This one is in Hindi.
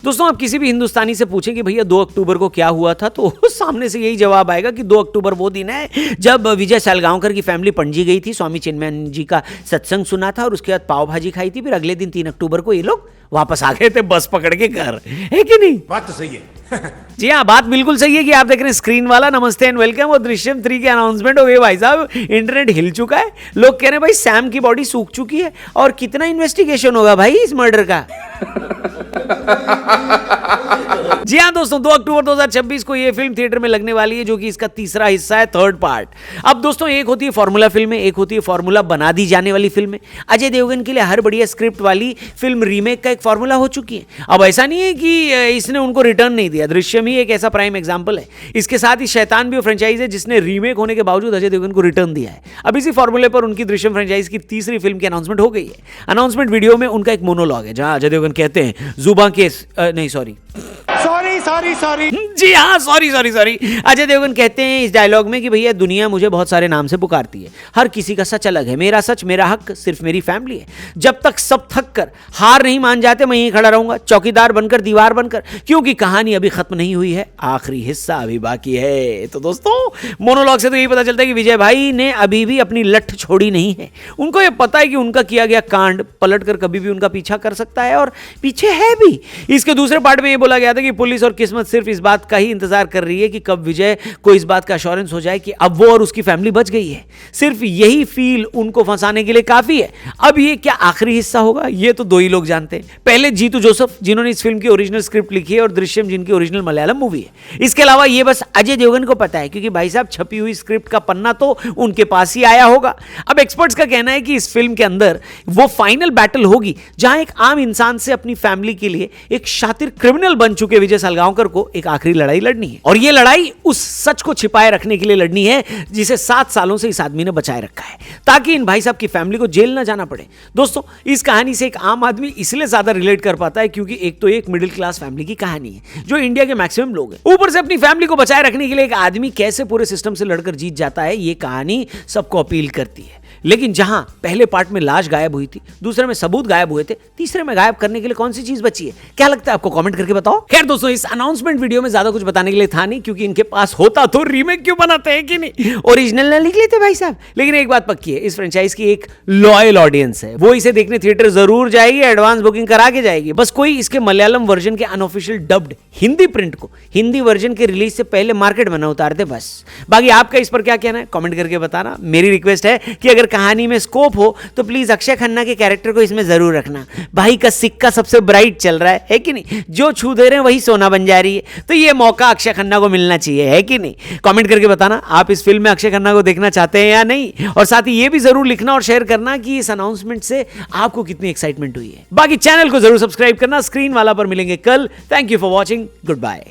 दोस्तों आप किसी भी हिंदुस्तानी से पूछें कि भैया 2 अक्टूबर को क्या हुआ था, तो सामने से यही जवाब आएगा कि 2 अक्टूबर वो दिन है जब विजय सालगांवकर की फैमिली पणजी गई थी, स्वामी चिन्मयानंद जी का सत्संग सुना था और उसके बाद पाव भाजी खाई थी। फिर अगले दिन 3 अक्टूबर को ये लोग वापस आ गए थे बस पकड़ के घर, है कि नहीं? बात तो सही है। जी हाँ, बात बिल्कुल सही है कि आप देख रहे हैं स्क्रीन वाला। नमस्ते एंड वेलकम। और दृश्यम 3 की अनाउंसमेंट हो गई भाई साहब, इंटरनेट हिल चुका है। लोग कह रहे हैं भाई सैम की बॉडी सूख चुकी है और कितना इन्वेस्टिगेशन होगा भाई इस मर्डर का। जी हाँ दोस्तों, 2 अक्टूबर 2026 को ये फिल्म थिएटर में लगने वाली है, जो कि इसका तीसरा हिस्सा है, 3rd पार्ट। अब दोस्तों एक होती है फॉर्मूला फिल्में, एक होती है फॉर्मूला बना दी जाने वाली फिल्में। अजय देवगन के लिए हर बढ़िया स्क्रिप्ट वाली फिल्म रीमेक का एक फॉर्मूला हो चुकी है। अब ऐसा नहीं है कि इसने उनको रिटर्न नहीं दिया, दृश्यम ही एक ऐसा प्राइम एग्जाम्पल है। इसके साथ ही शैतान भी वो फ्रेंचाइज है जिसने रीमेक होने के बावजूद अजय देवगन को रिटर्न दिया है। अब इसी फॉर्मूले पर उनकी दृश्यम फ्रेंचाइज की तीसरी फिल्म की अनाउंसमेंट हो गई है। अनाउंसमेंट वीडियो में उनका एक मोनोलॉग है जहां अजय देवगन कहते हैं जुबान के सॉरी जी हाँ, सॉरी। अजय देवगन कहते हैं इस डायलॉग में कि भैया दुनिया मुझे बहुत सारे नाम से पुकारती है, हर किसी का सच अलग है, मेरा सच मेरा हक सिर्फ मेरी फैमिली है। जब तक सब थक कर हार नहीं मान जाते मैं यहीं खड़ा रहूंगा, चौकीदार बनकर दीवार बनकर, क्योंकि कहानी अभी खत्म नहीं हुई है, आखिरी हिस्सा अभी बाकी है। तो दोस्तों मोनोलॉग से तो यही पता चलता है कि विजय भाई ने अभी भी अपनी लठ छोड़ी नहीं है। उनको यह पता है कि उनका किया गया कांड पलट कर कभी भी उनका पीछा कर सकता है और पीछे है भी। इसके दूसरे पार्ट में यह बोला गया था कि पुलिस और किस्मत सिर्फ इस बात का ही इंतजार कर रही है कि कब विजय को इस बात का एश्योरेंस हो जाए कि अब वो और उसकी फैमिली बच गई है। सिर्फ यही फील उनको फंसाने के लिए काफी है। अब ये क्या आखिरी हिस्सा होगा ये तो 2 ही लोग जानते हैं। पहले जीतू जोसेफ जिन्होंने इस फिल्म की ओरिजिनल स्क्रिप्ट लिखी है और दृश्यम जिनकी ओरिजिनल मलयालम मूवी है। इसके अलावा ये बस अजय देवगन को पता है क्योंकि भाई साहब छपी हुई स्क्रिप्ट का पन्ना तो उनके पास ही आया होगा। अब एक्सपर्ट्स का कहना है कि इस फिल्म के अंदर वो फाइनल बैटल होगी जहां एक आम इंसान से अपनी फैमिली के लिए एक शातिर क्रिमिनल बन चुके विजय सालगांवकर को एक आखिरी लड़ाई लड़नी है। और यह लड़ाई उस सच को छिपाए रखने के लिए लड़नी है जिसे 7 सालों से इस आदमी ने बचाए रखा है, ताकि इन भाई साहब की फैमिली को जेल ना जाना पड़े। दोस्तों इस कहानी से एक आम आदमी इसलिए ज्यादा रिलेट कर पाता है क्योंकि एक तो एक मिडिल क्लास फैमिली की कहानी है जो इंडिया के मैक्सिमम लोग हैं। ऊपर से अपनी फैमिली को बचाए रखने के लिए एक आदमी कैसे पूरे सिस्टम से लड़कर जीत जाता है, यह कहानी सबको अपील करती है। लेकिन जहां पहले पार्ट में लाश गायब हुई थी, दूसरे में सबूत गायब हुए थे, तीसरे में गायब करने के लिए कौन सी चीज बची है? क्या लगता है आपको? कमेंट करके बताओ। खैर दोस्तों इस अनाउंसमेंट वीडियो में ज्यादा कुछ बताने के लिए था नहीं, क्योंकि इनके पास होता तो रीमेक क्यों बनाते हैं कि नहीं, ओरिजिनल ना लिख लेते भाई साहब। लेकिन एक बात पक्की है, इस फ्रेंचाइज की एक लॉयल ऑडियंस है, वो इसे देखने थिएटर जरूर जाएगी, एडवांस बुकिंग करा के जाएगी। बस कोई इसके मलयालम वर्जन के अनऑफिशियल डब्ड हिंदी प्रिंट को हिंदी वर्जन के रिलीज से पहले मार्केट में न उतार दे बस। बाकी आपका इस पर क्या कहना है कमेंट करके बताना। मेरी रिक्वेस्ट है कि अगर कहानी में स्कोप हो तो प्लीज अक्षय खन्ना के कैरेक्टर को इसमें जरूर रखना। भाई का सिक्का सबसे ब्राइट चल रहा है कि नहीं? जो छू दे रहे हैं वही सोना बन जा रही है, तो ये मौका अक्षय खन्ना को मिलना चाहिए, है कि नहीं? कमेंट करके बताना आप इस फिल्म में अक्षय खन्ना को देखना चाहते हैं या नहीं, और साथ ही ये भी जरूर लिखना और शेयर करना कि इस अनाउंसमेंट से आपको कितनी एक्साइटमेंट हुई है। बाकी चैनल को जरूर सब्सक्राइब करना। स्क्रीन वाला पर मिलेंगे कल। Thank you for watching. Good bye.